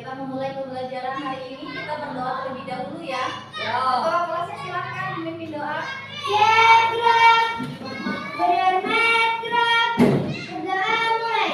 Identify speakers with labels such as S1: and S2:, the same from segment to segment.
S1: kita memulai pembelajaran hari ini, kita berdoa terlebih dahulu ya. Ketua kelasnya silakan memimpin doa.
S2: Berdoa mulai.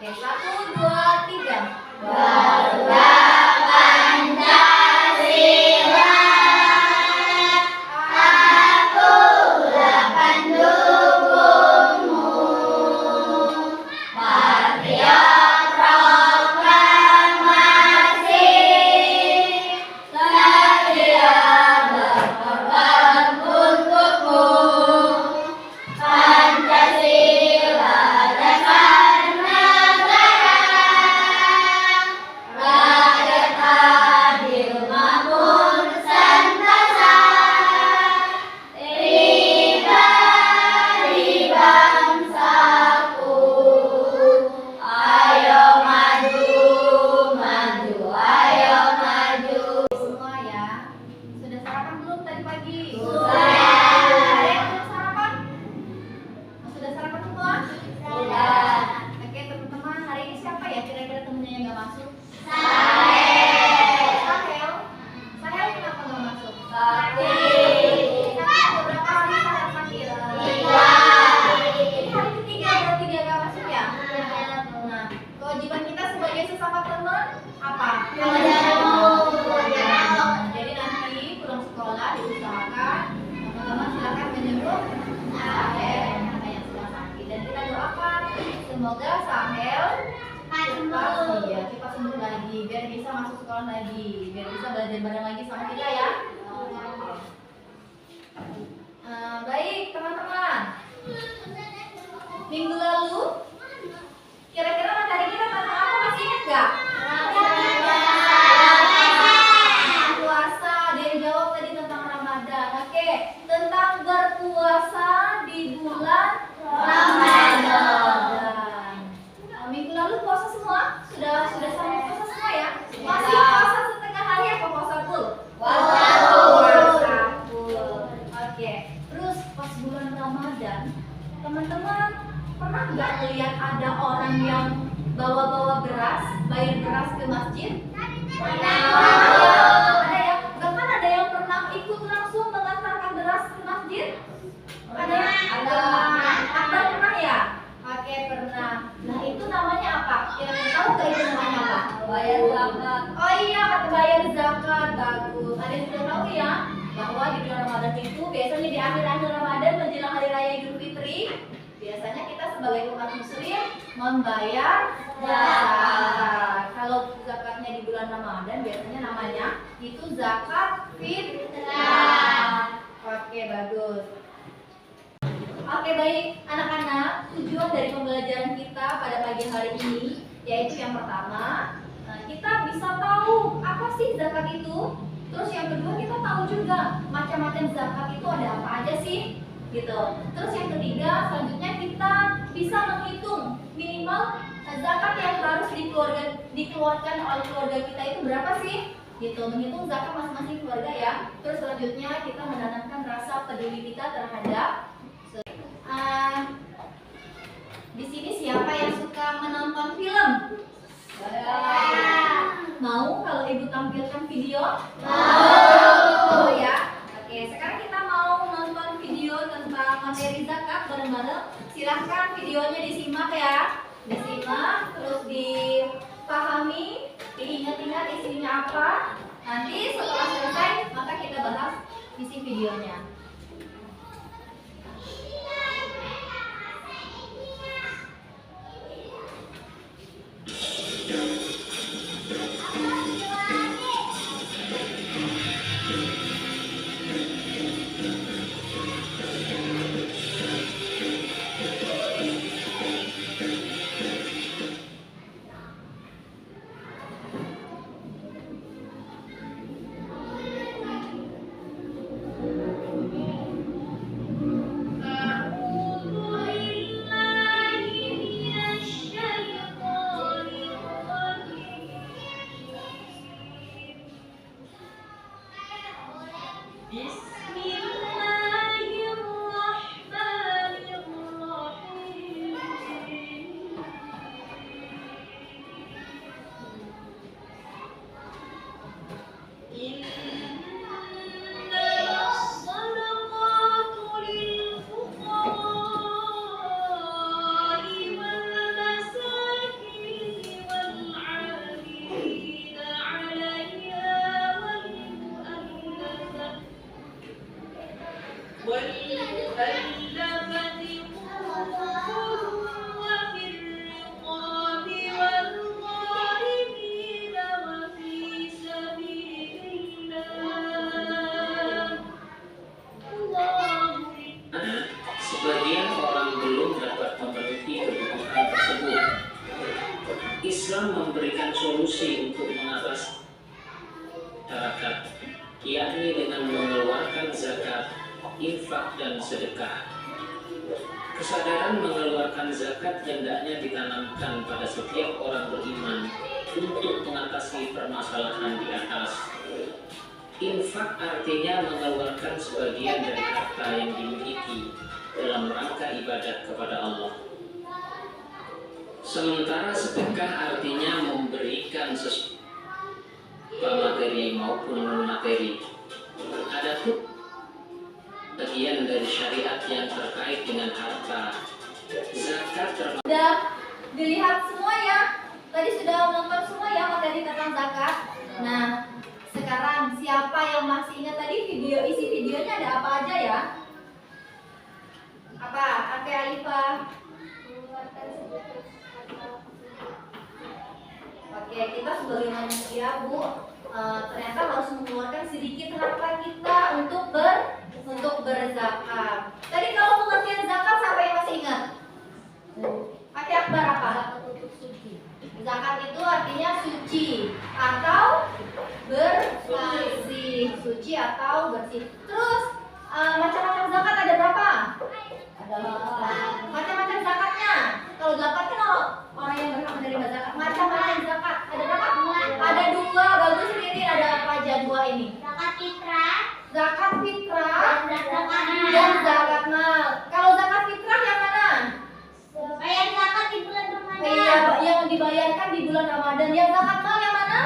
S1: Oke, 1, 2, 3. Kewajiban kita sebagai sesama teman apa? Jadi nanti pulang sekolah diusahakan teman-teman silakan menjenguk Sahel yang sedang sakit dan kita doakan semoga Sahel cepat sembuh lagi biar bisa masuk sekolah lagi, biar bisa belajar bareng lagi sama kita ya. Baik teman-teman, minggu lalu kira-kira materi kita tentang apa, masih ingat nggak? Puasa, ada yang jawab tadi tentang Ramadan. Oke, tentang berpuasa di bulan Ramadan. Minggu lalu puasa semua? Sudah sama puasa semua ya? Masih puasa setengah hari apa puasa full? Puasa full. Oke, terus pas bulan Ramadan, teman-teman pernah nggak lihat ada orang yang bawa beras, bayar beras ke masjid? Ada ya? Bahkan ada yang pernah ikut langsung mengantarkan beras ke masjid? Ada pernah ya? Oke, pernah. Nah itu namanya apa? Kira-kira tahu nggak itu namanya apa? Bayar zakat. Oh iya, kata bayar zakat. Bagus. Ada yang sudah tahu ya? Bahwa di bulan Ramadan itu biasanya di akhir-akhir Ramadan menjelang hari raya Idul Fitri, biasanya kita sebagai umat muslim membayar zakat. Kalau zakatnya di bulan Ramadan biasanya namanya itu zakat fitrah. Oke, bagus. Oke, baik anak-anak, tujuan dari pembelajaran kita pada pagi hari ini yaitu yang pertama, kita bisa tahu apa sih zakat itu. Terus yang kedua, kita tahu juga macam-macam zakat itu ada apa aja sih, gitu. Terus yang ketiga, selanjutnya kita bisa menghitung minimal zakat yang harus dikeluarkan oleh keluarga kita itu berapa sih, gitu. Menghitung zakat masing-masing keluarga ya. Terus selanjutnya kita menanamkan rasa peduli kita terhadap di sini menonton film? Mau kalau ibu tampilkan video? Mau ya. Oke, sekarang kita mau nonton video tentang materi zakat bareng-bareng. Silahkan videonya disimak ya. Disimak, terus dipahami, diingat-ingat isinya apa. Nanti setelah selesai, maka kita bahas isi videonya.
S3: Sebagian orang belum dapat memenuhi kebutuhan tersebut. Islam memberikan solusi untuk mengatasi masyarakat, yakni dengan mengeluarkan zakat, infak, dan sedekah. Kesadaran mengeluarkan zakat hendaknya ditanamkan pada setiap orang beriman untuk mengatasi permasalahan di atas. Infak artinya mengeluarkan sebagian dari harta yang dimiliki dalam rangka ibadat kepada Allah. Sementara sedekah artinya memberikan sesuatu materi maupun non materi. Adapun bagian dari syariat yang terkait dengan harta, zakat termasuk.
S1: Sudah dilihat semua ya? Tadi sudah nonton semua ya materi tentang zakat. Nah, sekarang siapa yang masih ingat tadi isi videonya ada apa aja ya? Apa? Ake Alifah. Oke, kita sebagai manusia, Bu, ternyata harus mengeluarkan sedikit harta kita untuk berzakat. Tadi kalau pengertian zakat siapa yang masih ingat? Ake Akbar apa? Zakat itu artinya suci atau bersih. Suci atau bersih. Terus macam-macam zakat ada berapa? Ada 8. Macam-macam zakatnya. Kalau 8 kan orang yang berhak menerima zakat. Macam-macam zakat. Ada berapa? Ada 2. Bagus sendiri. Ada apa aja 2 ini?
S2: Zakat fitrah.
S1: Zakat fitrah dan zakat mal. Kalau zakat fitrah yang mana?
S2: Bayar zakat di bulan Ramadan.
S1: Iya, yang dibayarkan di bulan Ramadan. Yang zakat mal yang mana?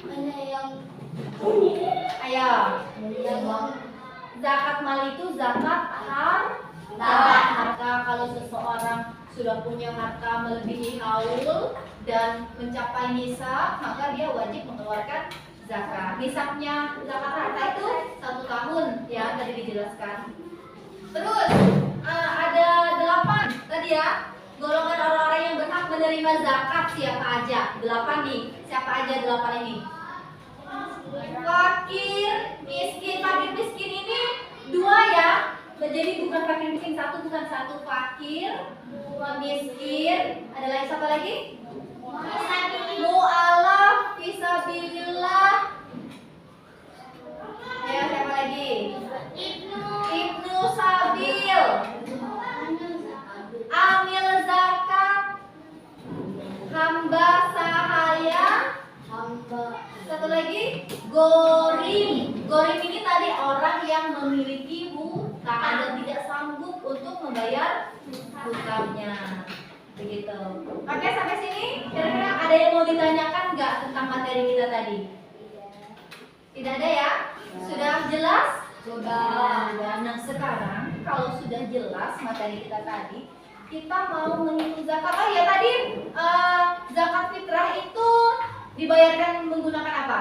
S2: Mana yang
S1: Ayo. Zakat mal itu zakat harta. Kalau seseorang sudah punya harta melebihi haul dan mencapai nisab, maka dia wajib mengeluarkan zakat. Nisabnya zakat harta itu 1 tahun ya, tadi dijelaskan. Terus ada 8 tadi ya, golongan orang-orang yang berhak menerima zakat siapa aja? 8 nih. Siapa aja 8 ini? Fakir, miskin. Fakir miskin ini 2 ya. Jadi bukan fakir miskin bukan satu. Fakir, miskin. Ada lagi siapa lagi? Mu'alaf fisabilillah. Ya, siapa lagi? Ibnu Sabil. Amil zakat. Hamba sahaya. Satu lagi, gorim. Gorim ini tadi orang yang memiliki hutang dan tidak sanggup untuk membayar hutangnya. Begitu. Oke, sampai sini kira-kira ada yang mau ditanyakan nggak tentang materi kita tadi? Tidak ada ya? Sudah jelas? Sudah. Nah, sekarang kalau sudah jelas materi kita tadi, kita mau menghitung zakat. Oh ya, tadi zakat fitrah itu dibayarkan menggunakan apa?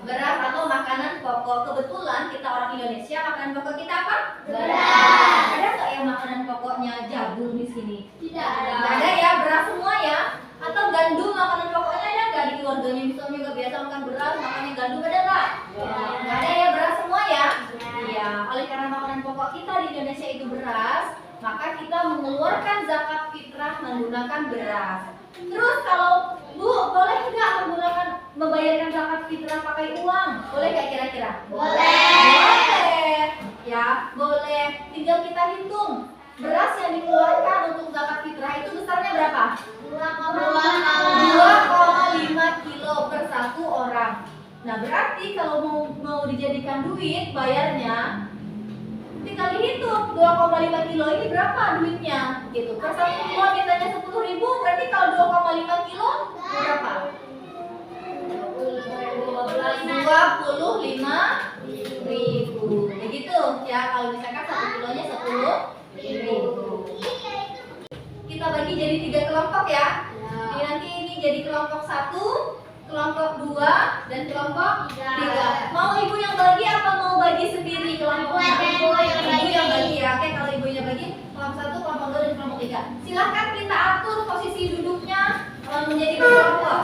S1: Beras atau makanan pokok. Kebetulan kita orang Indonesia, makanan pokok kita apa? Beras. Ada nggak yang makanan pokoknya jagung di sini?
S2: Tidak
S1: Nggak ada ya, beras semua ya? Atau gandum makanan pokoknya ada nggak di keluarganya? Misalnya nggak biasa makan beras, makannya gandum ada nggak? Nggak ada ya, beras semua ya? Iya. Oleh karena makanan pokok kita di Indonesia itu beras, maka kita mengeluarkan zakat fitrah menggunakan beras. Terus kalau Bu, boleh nggak membayarkan zakat fitrah pakai uang? Boleh nggak kira-kira? Boleh. Ya, boleh. Tinggal kita hitung. Beras yang dikeluarkan untuk zakat fitrah itu besarnya berapa? 2,5 kilo per satu orang. Nah, berarti kalau mau dijadikan duit bayarnya, tinggal dihitung 2,5 kilo ini berapa duitnya gitu. Per satu kilo biasanya 10.000, berarti kalau 2,5 kilo berapa? 25.000. Begitu ya, kalau misalkan 1 kilonya 10.000. Kita bagi jadi 3 kelompok ya. Jadi nanti ini jadi kelompok 1, kelompok 2, dan kelompok 3. Mau ibu yang bagi apa mau bagi sendiri kelompoknya? Ibu yang bagi ya. Oke, kalau ibunya bagi kelompok 1, kelompok 2, dan kelompok 3. Silahkan kita atur posisi duduknya menjadi kelompok.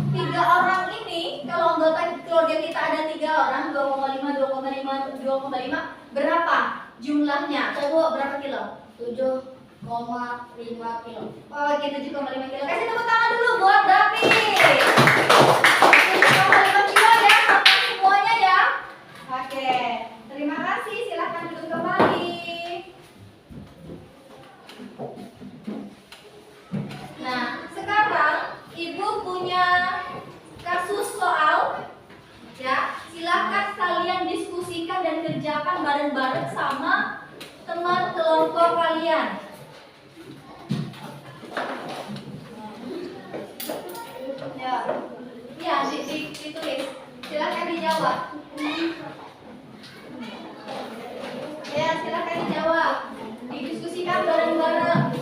S1: Tiga orang ini, kalau anggota keluarga kita ada 3 orang, 2,5, berapa jumlahnya? Coba berapa kilo?
S2: 7,5 kilo.
S1: Oke, 7,5 kilo. Kasih tepuk tangan dulu buat Davi. 7,5 kilo ya, semuanya ya. Oke, terima kasih. Silahkan duduk kembali. Nah, sekarang Ibu punya kasus soal. Ya, silahkan kalian diskusikan dan kerjakan bareng-bareng sama teman kelompok kalian. Ya, ditulis. Silakan dijawab. Ya, silakan dijawab. Didiskusikan bareng-bareng.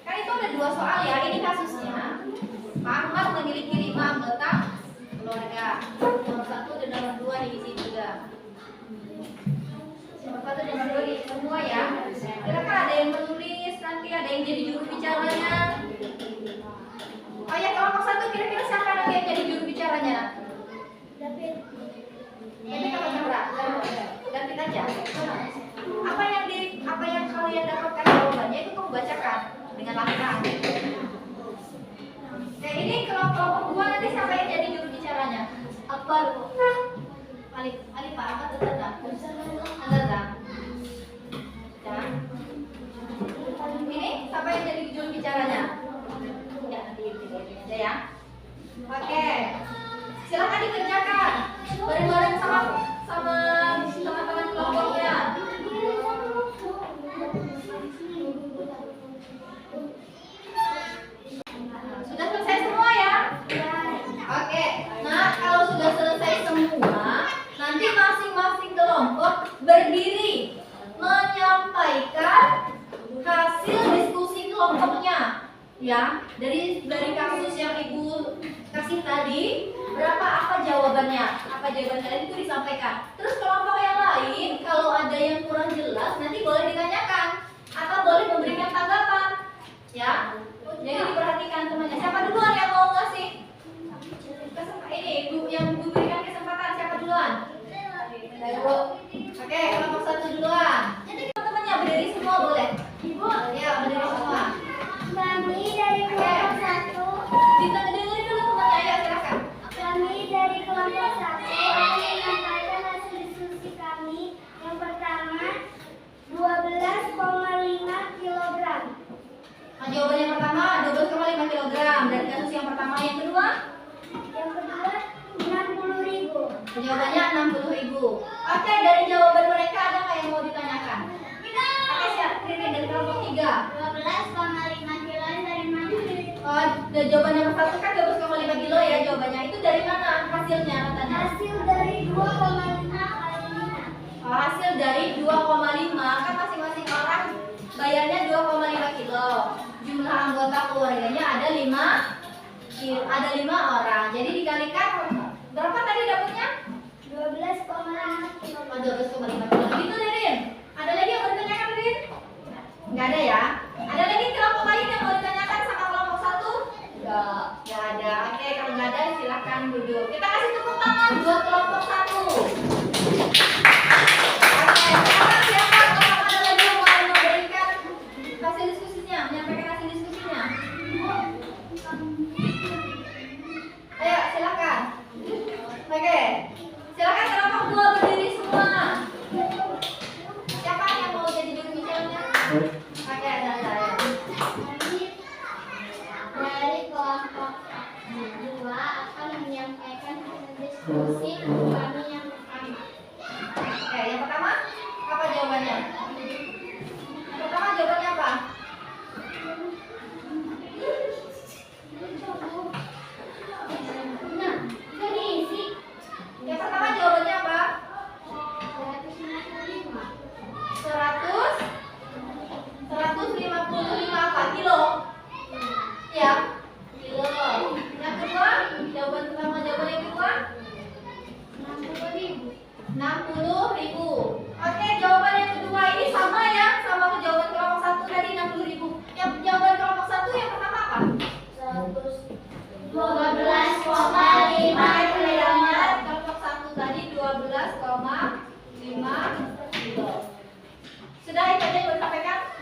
S1: Kan itu ada 2 soal ya. Ini kasusnya. Pak Ahmad memiliki 5 anggota keluarga. Nomor 1 dan nomor 2 diisi juga. Nomor 1 dan nomor 2 diisi semua ya. Silakan ada yang menulis, nanti ada yang jadi juru bicaranya. Oh ya, kelompok 1 kira-kira siapa yang jadi juru bicaranya?
S2: David.
S1: Ini kalau Chandra, David aja. Apa yang kalian dapatkan jawabannya itu kamu bacakan dengan lantang. Nah, ini kelompok 2 nanti siapa yang jadi juru bicaranya?
S2: Apa?
S1: Ali Pak, apa Tata? Tata. Ya. Ini siapa yang jadi juru bicaranya? Ya, nanti ini aja ya. Oke. Silakan dikerjakan bareng-bareng sama teman-teman kelompoknya. Sudah selesai semua ya? Oke. Nah, kalau sudah selesai semua, nanti masing-masing kelompok berdiri menyampaikan hasil diskusi kelompoknya. Ya, dari kasus yang Ibu kasih tadi, apa jawabannya? Apa jawaban kalian itu disampaikan. Terus kelompok yang lain, kalau ada yang kurang jelas, nanti boleh ditanyakan atau boleh memberikan tanggapan. Ya, jadi diperhatikan temannya. Siapa duluan yang mau ngasih? Ini Ibu yang Ibu berikan kesempatan. Siapa duluan? Ibu. Oke, kelompok 1 duluan. Jadi teman-temannya berdiri semua boleh.
S2: Ibu.
S1: Ya, berdiri semua.
S2: Kami dari kelompok 1.
S1: Kita dengerin dulu temannya, ya silakan.
S2: Kami dari kelompok 1 akan menyampaikan hasil diskusi kami. Yang pertama, 12,5 kilogram.
S1: Nah, jawaban yang pertama 12,5 kg dari kasus yang pertama. Yang kedua?
S2: Yang kedua, 60.000.
S1: Jawabannya 60.000. Oke, dari jawaban mereka ada nggak yang mau ditanyakan? Oke, siap. Ririn dari kelompok 3.
S2: 12,5 kilo dari mana?
S1: Oh, dan jawaban yang satu kan 12,5 kilo ya jawabannya. Itu dari mana hasilnya katanya?
S2: Hasil dari 2,5 kali 5.
S1: Oh, hasil dari 2,5 kan masing-masing orang bayarnya 2,5 kilo. Jumlah anggota keluarganya ada 5 orang. Jadi dikalikan berapa tadi dapatnya?
S2: 12,5 kilo.
S1: Oh, 12,5 kilo. Gitu Ririn. Ada lagi yang mau ditanyakan Ririn? Nggak ada ya? Ada lagi kelompok lain yang mau ditanyakan sama kelompok 1? Nggak ada. Oke, kalau nggak ada silahkan duduk. Kita kasih tepuk tangan buat kelompok 1. Oke, sekarang siapa kalau ada lagi yang mau memberikan hasil diskusinya, menyampaikan hasil diskusinya? Ayo, silakan. Oke, silakan kelompok 2 berdiri semua. Siapa yang mau jadi juru bicaranya? Oke, ada saya.
S2: Dari kelompok 2 akan menyampaikan hasil diskusi kami yang pertama.
S1: Oke, yang pertama apa jawabannya? Yang pertama jawabannya apa?
S2: Nah, itu diisi
S1: Yang pertama jawabannya apa?
S2: 155.
S1: 155 apa? Kilo? Ya, kilo. Yang kedua, jawaban pertama, jawaban yang kedua
S2: 60.000.
S1: 60.000. Oke, jawaban yang kedua ini sama ya, sama ke jawaban kelompok 1 tadi 60.000. Yang jawaban kelompok 1 yang pertama apa?
S2: 12,5
S1: Pilihannya kelompok 1 tadi 12,5 kilo. Sudah itu aja yang disampaikan?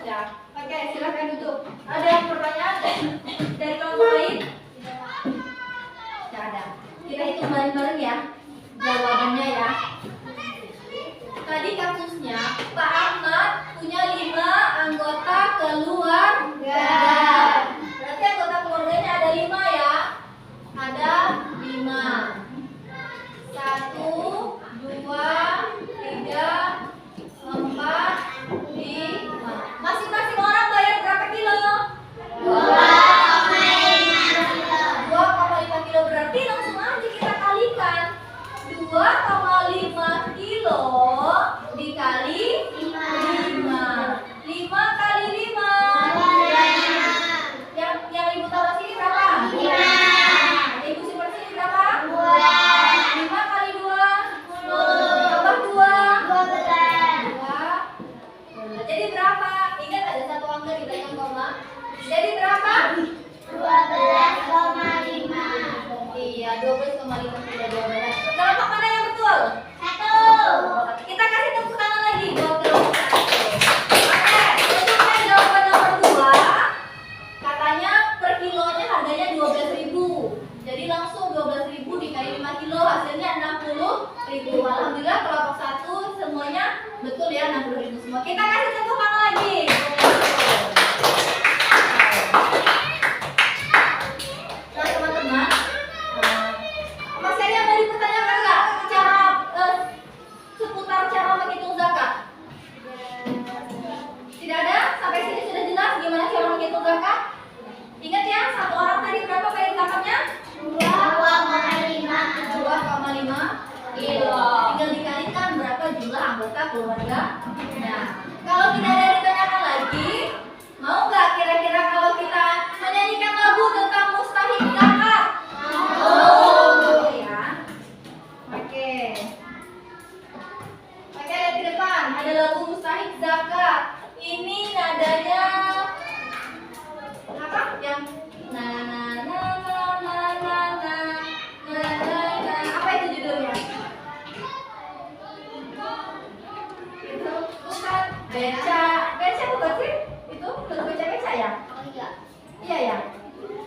S1: Iya ya.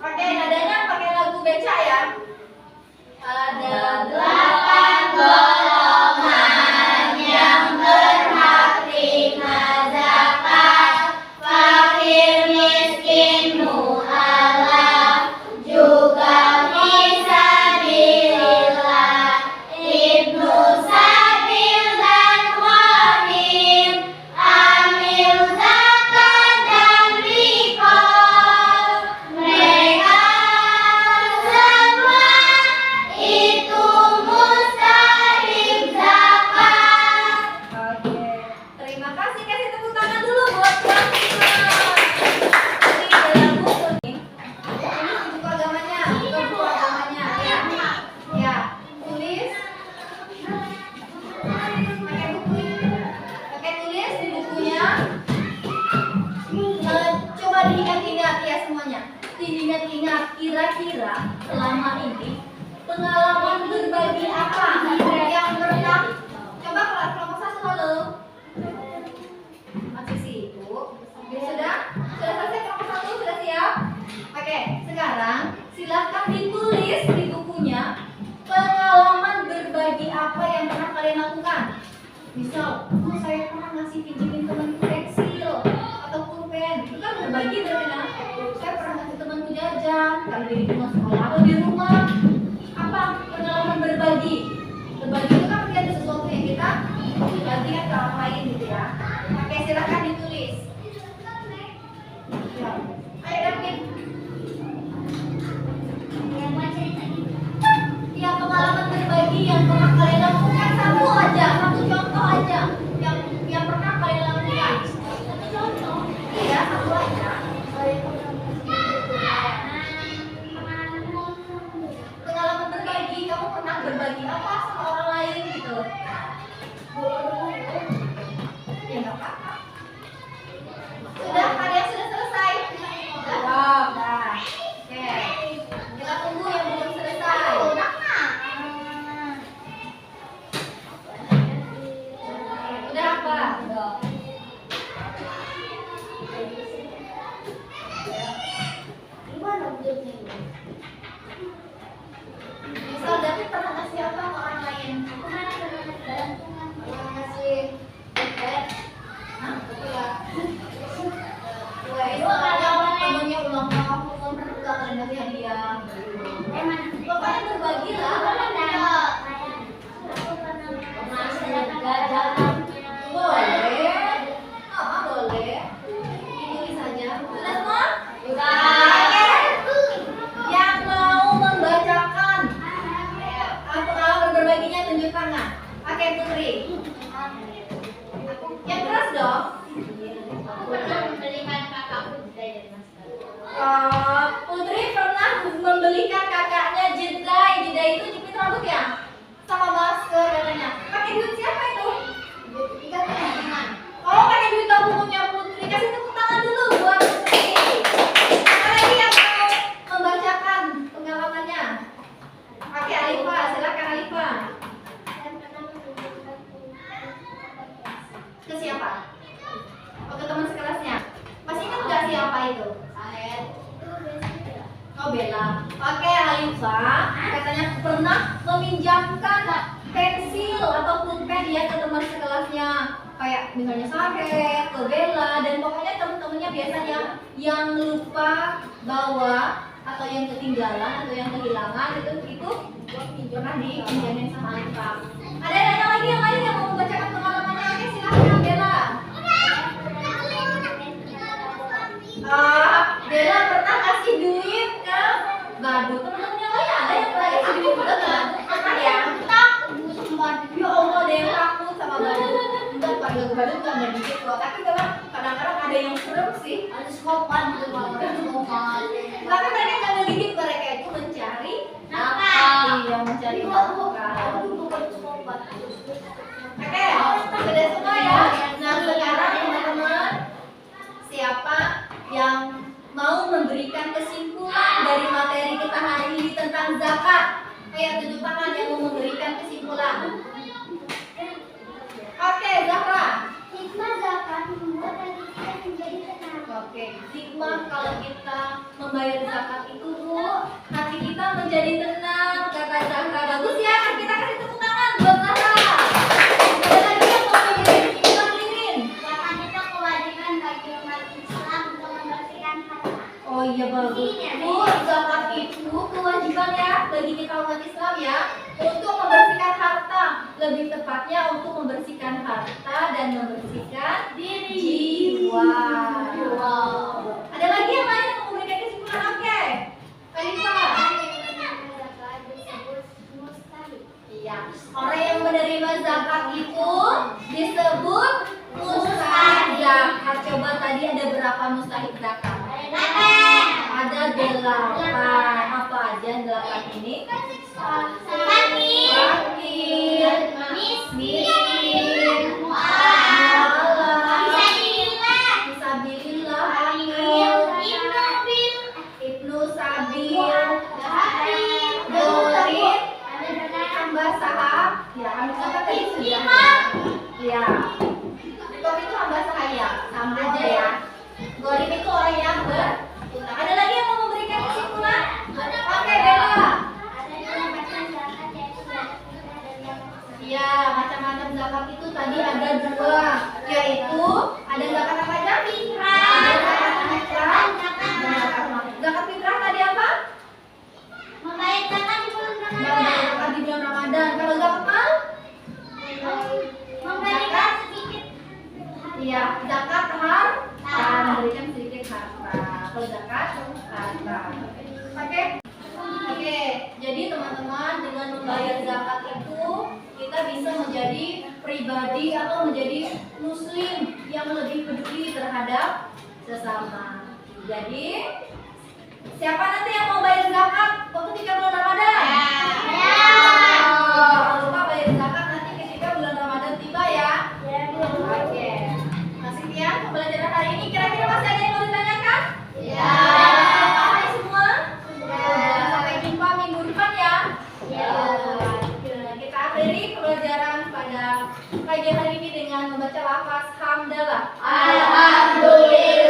S1: Oke, nadanya pakai lagu beca ya. Ada 8 golongan yang berhak terima zakat. Fakir, miskin, mu'alaf, juga fisabilillah, ibnu sabil dan gharim, amil zakat dan riqab. Mereka semua itu mustahik zakat. Oke, terima kasih. Kasih tepuk tangan dulu buat yang ini dalam buku nih. Ini buku agamanya, bukan buku agamanya ya. Ya, tulis. Pakai buku. Pakai tulis di bukunya. Coba diingat-ingat ya semuanya. Diingat-ingat kira-kira selama ini pengalaman berbagi apa yang pernah. Coba kelompok 1 halo. Masih sibuk. Oke, sudah selesai kelompok 1, sudah siap? Oke, sekarang silakan ditulis di bukunya pengalaman berbagi apa yang pernah kalian lakukan. Misal, saya pernah ngasih pinjemin temanku pensil atau pulpen. Itu kan berbagi berarti kan? Saya pernah ngasih temanku jajan, kalau di rumah sekolah atau di rumah. Apa pengalaman berbagi? Berbagi itu kan berarti ada sesuatu yang kita bagikan ke orang lain gitu ya. Oke, silakan ditulis. Ya. Ayo David. Ya, pengalaman berbagi yang pernah kalian lakukan satu aja, satu contoh aja yang pernah kalian lakukan. Satu contoh. Iya, satu aja. Pengalaman berbagi, kamu pernah berbagi apa sama orang lain gitu? Ya nggak apa-apa. Sudah, kalian sudah selesai? Sudah. Oke. Kita tunggu yang belum selesai. Udah apa? Misal David pernah ngasih apa ke orang lain? Pernah ngasih tiket? Hah? Kue itu kalau temennya ulang tahun, pernah juga kalian ngasih hadiah. Pokoknya berbagilah. Boleh. Boleh. Ditulis saja. Sudah semua? Sudah. Yang mau membacakan pengalaman berbaginya tunjuk tangan. Pakai Putri. Yang keras dong. Putri pernah membelikan kakaknya jedai. Jedai itu jepit rambut ya? Sama masker katanya. Pakai duit siapa itu? Oh, pakai duit tabungannya Putri. Kasih tepuk tangan dulu buat Putri. Siapa lagi yang mau membacakan pengalamannya? Pakai Alifa, silakan Alifa. Ke siapa? Oh, ke teman sekelasnya. Masih ingat nggak siapa itu? Oh, Bella. Oke, Alifa katanya pernah meminjamkan pensil atau pulpen ya ke teman sekelasnya. Kayak misalnya Saret, ke Bella, dan pokoknya teman-temannya biasanya yang lupa bawa atau yang ketinggalan atau yang kehilangan itu pernah dipinjamin sama Alifa. Ada lagi yang lain yang mau membacakan pengalamannya? Oke, silakan Bella. Bella pernah kasih duit ke Gadu. Teman-temannya lain ada yang pernah kasih duit ke Gadu? Pernah ya? Ya Allah, ada yang takut sama Gadu. Enggak, Pak, Gadu enggak ada dikit loh. Tapi memang kadang-kadang ada yang serem sih. Ada skopan gitu, tapi mereka nggak ngegigit, mereka itu mencari nafkah. Iya, mencari nafkah. Oke, sudah semua ya. Nah, sekarang teman-teman, siapa yang mau memberikan kesimpulan dari materi kita hari ini tentang zakat? Ayo tunjuk tangan yang mau memberikan kesimpulan. Oke, Zahra.
S2: Hikmah zakat membuat hati kita menjadi tenang.
S1: Oke. hikmah kalau kita membayar zakat itu Bu, hati kita menjadi tenang. Kata Zahra, bagus ya, kita kasih tepuk tangan buat Zahra. Ada lagi yang mau kita lirin?
S2: Zakat itu kewajiban bagi umat Islam untuk membersihkan harta.
S1: Oh iya bagus. Bu, zakat itu kewajiban ya bagi kita umat Islam ya untuk membersihkan harta. Lebih tepatnya untuk membersihkan harta dan membersihkan jiwa. Ada lagi yang lain yang mau memberikan kesimpulan? Oke. Khalifah. Iya. Orang yang menerima zakat itu disebut mustahik zakat. Coba tadi ada berapa mustahik zakat? Ada 8. Apa aja 8 ini? Fakir, miskin, mu'alaf, fisabilillah, amil, ibnu sabil, gharib, hamba sahab. Ya, hamba sahab tadi sudah. Ya. Rikob itu hamba sahaya, sama aja ya. Gharib itu orang yang berutang. Ada lagi yang mau memberikan kesimpulan? Oke, Bella. Ya, macam-macam zakat itu tadi ada 2, yaitu ada zakat apa aja? Ada zakat fitrah dan zakat mal. Zakat fitrah tadi apa?
S2: Membayar zakat di bulan
S1: Membayar
S2: Ramadan.
S1: zakat di bulan Ramadan. Kalau zakat mal?
S2: Memberikan sedikit.
S1: Iya, zakat harta, memberikan sedikit harta. Kalau zakat harta. Oke? Oke, jadi teman-teman dengan membayar zakat itu kita bisa menjadi pribadi atau menjadi muslim yang lebih peduli terhadap sesama. Jadi siapa nanti yang mau bayar zakat waktu ketika bulan Ramadan? Jangan lupa bayar zakat nanti ketika bulan Ramadan tiba ya. Oke. Mas Sitian, pembelajaran hari ini kira-kira masih ada yang mau ditanyakan? Hai semua? Sudah. Sampai jumpa minggu depan ya. Kita akhiri pembelajaran pada pagi hari ini dengan membaca lafaz hamdalah. Alhamdulillah.